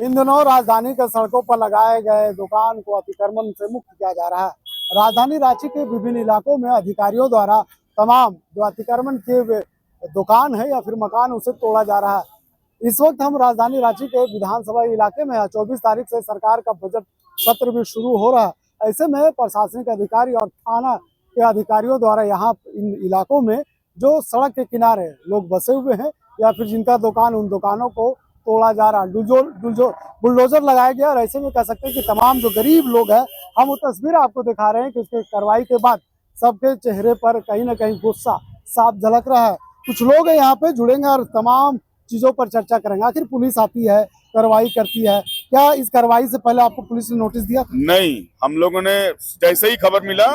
इन दिनों राजधानी के सड़कों पर लगाए गए दुकान को अतिक्रमण से मुक्त किया जा रहा है। राजधानी रांची के विभिन्न इलाकों में अधिकारियों द्वारा तमाम जो अतिक्रमण किए हुए दुकान है या फिर मकान उसे तोड़ा जा रहा है। इस वक्त हम राजधानी रांची के विधानसभा इलाके में है। 24 तारीख से सरकार का बजट सत्र भी शुरू हो रहा है। ऐसे में प्रशासनिक अधिकारी और थाना के अधिकारियों द्वारा यहाँ इन इलाकों में जो सड़क के किनारे लोग बसे हुए हैं या फिर जिनका दुकान, उन दुकानों को तोड़ा जा रहा है। बुलडोजर लगाया गया और ऐसे में कह सकते हैं कि तमाम जो गरीब लोग हैं, हम वो तस्वीर आपको दिखा रहे हैं कि इसके कार्रवाई के बाद सबके चेहरे पर कहीं ना कहीं गुस्सा साफ झलक रहा है। कुछ लोग यहाँ पे जुड़ेंगे और तमाम चीजों पर चर्चा करेंगे। आखिर पुलिस आती है, कार्रवाई करती है, क्या इस कार्रवाई से पहले आपको पुलिस ने नोटिस दिया? नहीं, हम लोगों ने जैसे ही खबर मिला,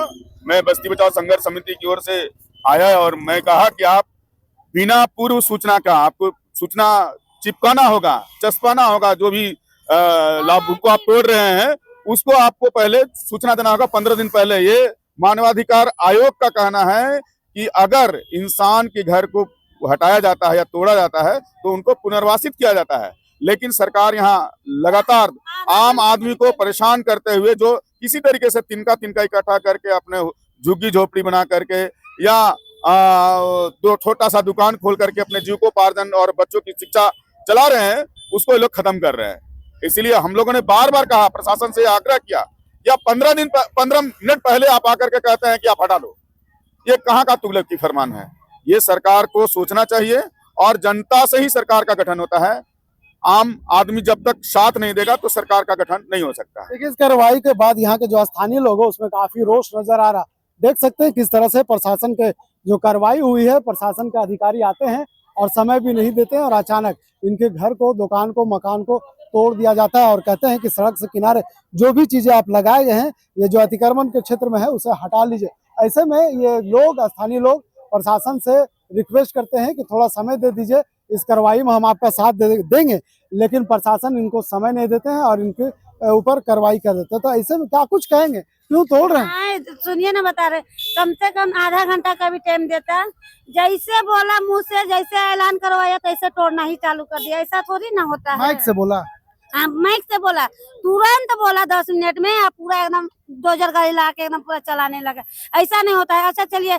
मैं बस्ती बचाओ संघर्ष समिति की ओर से आया और मैं कहा कि आप बिना पूर्व सूचना का आपको सूचना चिपकाना होगा, चस्पाना होगा। जो भी लाभ को आप तोड़ रहे हैं उसको आपको पहले सूचना देना होगा 15 दिन पहले। ये मानवाधिकार आयोग का कहना है कि अगर इंसान के घर को हटाया जाता है या तोड़ा जाता है तो उनको पुनर्वासित किया जाता है। लेकिन सरकार यहाँ लगातार आम आदमी को परेशान करते हुए जो किसी तरीके से तिनका इकट्ठा करके अपने झुग्गी झोपड़ी बना करके या दो छोटा सा दुकान खोल करके अपने जीविकोपार्जन और बच्चों की शिक्षा चला रहे हैं, उसको लोग खत्म कर रहे हैं। इसलिए हम लोगों ने बार बार कहा, प्रशासन से आग्रह किया, या 15 मिनट पहले आप आकर के कहते हैं कि आप हटा लो। ये कहाँ का तुगलक की फरमान है? ये सरकार को सोचना चाहिए और जनता से ही सरकार का गठन होता है। आम आदमी जब तक साथ नहीं देगा तो सरकार का गठन नहीं हो सकता है। देखिए, इस कार्रवाई के बाद यहाँ के जो स्थानीय लोग हैं उसमें काफी रोष नजर आ रहा। देख सकते हैं किस तरह से प्रशासन के जो कार्रवाई हुई है, प्रशासन के अधिकारी आते हैं और समय भी नहीं देते हैं और अचानक इनके घर को, दुकान को, मकान को तोड़ दिया जाता है और कहते हैं कि सड़क से किनारे जो भी चीजें आप लगाए गए हैं, ये जो अतिक्रमण के क्षेत्र में है उसे हटा लीजिए। ऐसे में ये लोग, स्थानीय लोग प्रशासन से रिक्वेस्ट करते हैं कि थोड़ा समय दे दीजिए, इस कार्रवाई में हम आपका साथ देंगे, लेकिन प्रशासन इनको समय नहीं देते हैं और इनके ऊपर कार्रवाई कर देते हैं। तो ऐसे में क्या कुछ कहेंगे, क्यों तोड़ रहे हैं? सुनिए ना, बता रहे कम से कम आधा घंटा का भी टाइम देता। जैसे बोला मुंह से, जैसे ऐलान करवाया तैसे तोड़ना ही चालू कर दिया। ऐसा थोड़ी ना होता है। माइक से बोला? हाँ, माइक से बोला, तुरंत बोला 10 मिनट में आप पूरा एकदम डोजर गाड़ी ला के एकदम पूरा चलाने लगा। ऐसा नहीं होता है। अच्छा चलिए,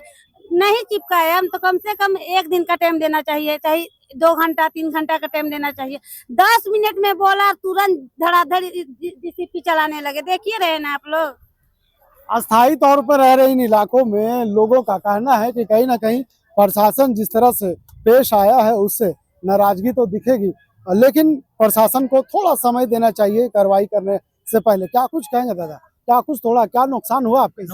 नहीं चिपकाए हम तो कम से कम 1 दिन का टाइम देना चाहिए, चाहे 2 घंटा 3 घंटा का टाइम देना चाहिए। 10 मिनट में बोला, तुरंत धड़ाधड़ DCP चलाने लगे। देखिए रहे ना आप लोग। अस्थायी तौर पर रह रहे इन इलाकों में लोगों का कहना है कि कहीं ना कहीं प्रशासन जिस तरह से पेश आया है उससे नाराजगी तो दिखेगी, लेकिन प्रशासन को थोड़ा समय देना चाहिए कार्रवाई करने से पहले। क्या कुछ कहेंगे दादा? क्या कुछ थोड़ा क्या नुकसान हुआ आपके?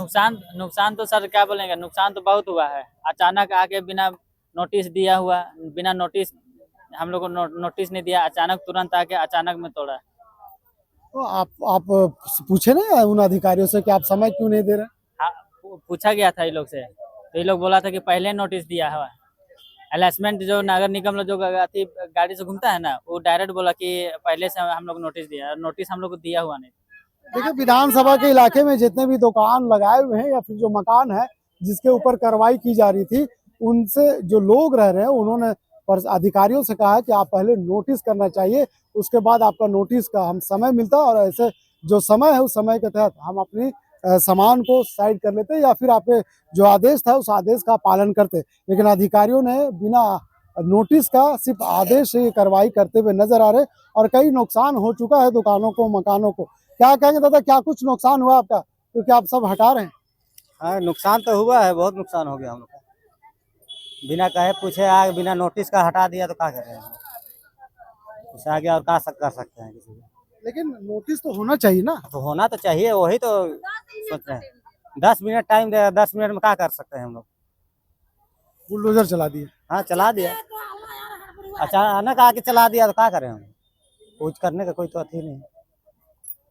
नुकसान तो सर क्या बोलेंगे, नुकसान तो बहुत हुआ है। अचानक आके बिना नोटिस दिया हुआ, बिना नोटिस हम लोग को नोटिस नहीं दिया, अचानक तुरंत आके अचानक में तोड़ा। तो आप पूछे ना उन अधिकारियों से कि आप समय क्यों नहीं दे रहे? हाँ, पूछा गया था ये लोग से, तो ये लोग बोला था कि पहले नोटिस दिया हुआ। अलाइसमेंट जो नगर निगम जो गाड़ी से घूमता है ना, वो डायरेक्ट बोला कि पहले से हम लोग नोटिस दिया, नोटिस हम लोग को दिया हुआ नहीं। देखिए, विधानसभा के इलाके में जितने भी दुकान लगाए हुए हैं या फिर जो मकान है जिसके ऊपर कार्रवाई की जा रही थी, उनसे जो लोग रह रहे हैं उन्होंने अधिकारियों से कहा कि आप पहले नोटिस करना चाहिए, उसके बाद आपका नोटिस का हम समय मिलता है और ऐसे जो समय है उस समय के तहत हम अपनी सामान को साइड कर लेते या फिर आपके जो आदेश था उस आदेश का पालन करते। लेकिन अधिकारियों ने बिना नोटिस का सिर्फ आदेश से ये कार्रवाई करते हुए नजर आ रहे और कई नुकसान हो चुका है दुकानों को, मकानों को। क्या कहेंगे दादा, क्या कुछ नुकसान हुआ आपका, क्योंकि आप सब हटा रहे हैं? हाँ, नुकसान तो हुआ है, बहुत नुकसान हो गया हम लोग का। बिना कहे पूछे आगे बिना नोटिस का हटा दिया तो क्या कर रहे हैं? कुछ आगे और क्या कर सकते हैं किसी को? लेकिन नोटिस तो होना चाहिए ना। तो होना तो चाहिए, वही तो सोच रहे हैं। 10 मिनट टाइम दे, 10 मिनट में क्या कर सकते हैं हम लोग? बुलडोजर चला दिए? हाँ, चला दिया, अचानक आके चला दिया तो क्या करें हम? कुछ करने का कोई तो अथी नहीं।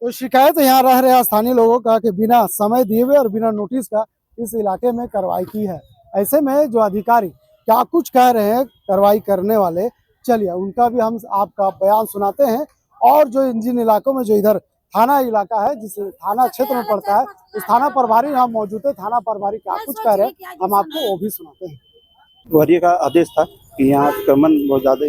तो शिकायत यहाँ रह रहे स्थानीय लोगों का कि बिना समय दिए हुए और बिना नोटिस का इस इलाके में कार्रवाई की है। ऐसे में जो अधिकारी क्या कुछ कह रहे हैं कार्रवाई करने वाले, चलिए उनका भी हम आपका बयान सुनाते हैं। और जो जिन इलाकों में, जो इधर थाना इलाका है जिस थाना क्षेत्र में पड़ता है, उस थाना प्रभारी हम मौजूद है। थाना प्रभारी क्या कुछ कह रहे हैं हम आपको वो भी सुनाते हैं। वरीय का आदेश था कि यहाँ अतिक्रमण बहुत ज्यादा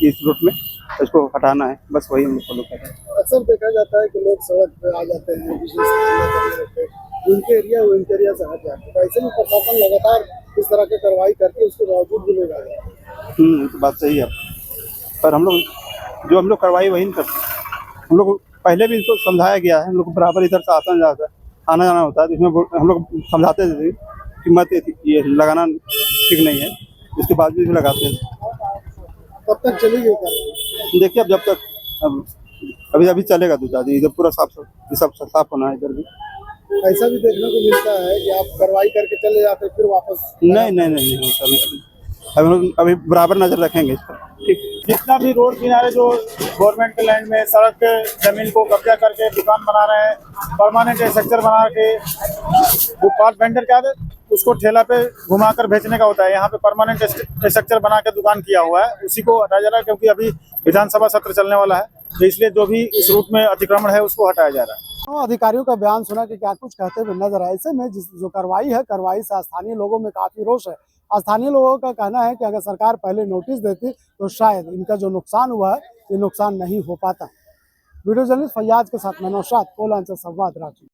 इस रूट में, तो इसको हटाना है, बस वही हम लोग फॉलो कर रहे हैं। अक्सर देखा जाता है कि लोग सड़क पे आ जाते हैं, बिजनेस धंधा करने लगते हैं, उनके एरिया वो इनके एरिया से हट जाते हैं, तो ऐसे में प्रशासन लगातार इस तरह की कार्रवाई करके उसके बावजूद भी लोग आ जाते हैं। ये तो बात सही है, पर हम लोग कार्रवाई वही नहीं करते। हम लोग पहले भी इसको समझाया गया है, हम लोग बराबर इधर से आना जाना होता है, जिसमें हम लोग समझाते थे कि मत ये लगाना ठीक नहीं है, इसके बाद भी लगाते हैं। कब तक चलेगी कार्रवाई? देखिए अब जब तक अभी चलेगा 2-4 दिन, इधर पूरा सब साफ होना है इधर भी। ऐसा भी देखने को मिलता है कि आप कार्रवाई करके चले जाते हैं, फिर वापस नहीं होता। अभी बराबर नजर रखेंगे इस पर। ठीक, जितना भी रोड किनारे जो गवर्नमेंट के लैंड में सड़क के जमीन को कब्जा करके दुकान बना रहे हैं, परमानेंट स्ट्रक्चर बना के फुटपाथ वेंडर क्या है उसको ठेला पे घुमाकर बेचने का होता है। यहाँ पे परमानेंट स्ट्रक्चर बना के दुकान किया हुआ है, उसी को हटाया जा रहा है, क्योंकि अभी विधानसभा सत्र चलने वाला है, तो इसलिए जो भी उस रूट में अतिक्रमण है उसको हटाया जा रहा है। तो अधिकारियों का बयान सुना कि क्या कुछ कहते हुए नजर आए। ऐसे में जो कार्रवाई है, कार्रवाई से स्थानीय लोगों में काफी रोष है। स्थानीय लोगों का कहना है कि अगर सरकार पहले नोटिस देती तो शायद इनका जो नुकसान हुआ है ये नुकसान नहीं हो पाता। वीडियो जर्नलिस्ट फैयाज के साथ मैं नौशाद, कोलांचल संवाद, रांची।